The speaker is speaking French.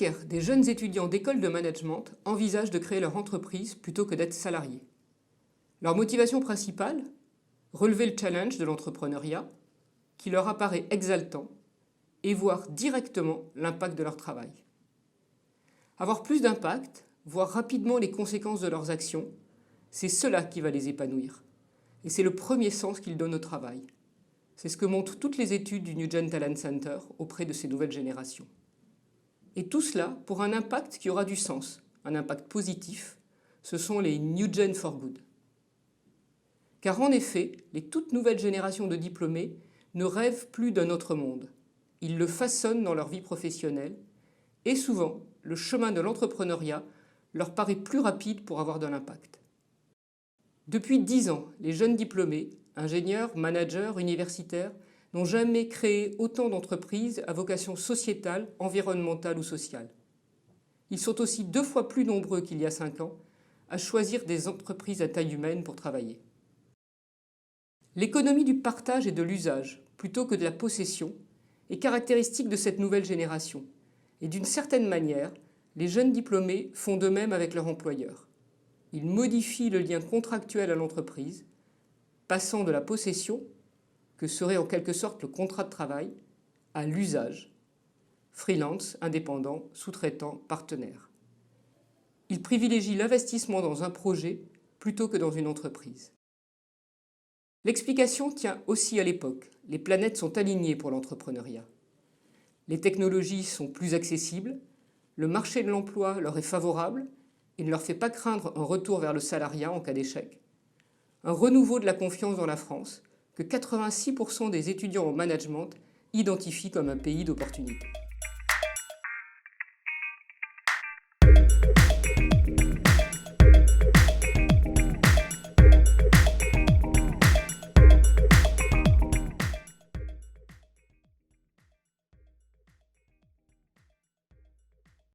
tiers des jeunes étudiants d'école de management envisagent de créer leur entreprise plutôt que d'être salariés. Leur motivation principale? Relever le challenge de l'entrepreneuriat, qui leur apparaît exaltant, et voir directement l'impact de leur travail. Avoir plus d'impact, voir rapidement les conséquences de leurs actions, c'est cela qui va les épanouir. Et c'est le premier sens qu'ils donnent au travail. C'est ce que montrent toutes les études du New Gen Talent Center auprès de ces nouvelles générations. Et tout cela pour un impact qui aura du sens, un impact positif, ce sont les New Gen for Good. Car en effet, les toutes nouvelles générations de diplômés ne rêvent plus d'un autre monde. Ils le façonnent dans leur vie professionnelle et souvent, le chemin de l'entrepreneuriat leur paraît plus rapide pour avoir de l'impact. Depuis 10 ans, les jeunes diplômés, ingénieurs, managers, universitaires, n'ont jamais créé autant d'entreprises à vocation sociétale, environnementale ou sociale. Ils sont aussi 2 fois plus nombreux qu'il y a 5 ans à choisir des entreprises à taille humaine pour travailler. L'économie du partage et de l'usage, plutôt que de la possession, est caractéristique de cette nouvelle génération. Et d'une certaine manière, les jeunes diplômés font de même avec leur employeur. Ils modifient le lien contractuel à l'entreprise, passant de la possession, que serait en quelque sorte le contrat de travail, à l'usage, freelance, indépendant, sous-traitant, partenaire. Ils privilégient l'investissement dans un projet plutôt que dans une entreprise. L'explication tient aussi à l'époque. Les planètes sont alignées pour l'entrepreneuriat. Les technologies sont plus accessibles, le marché de l'emploi leur est favorable et ne leur fait pas craindre un retour vers le salariat en cas d'échec. Un renouveau de la confiance dans la France que 86% des étudiants en management identifient comme un pays d'opportunités.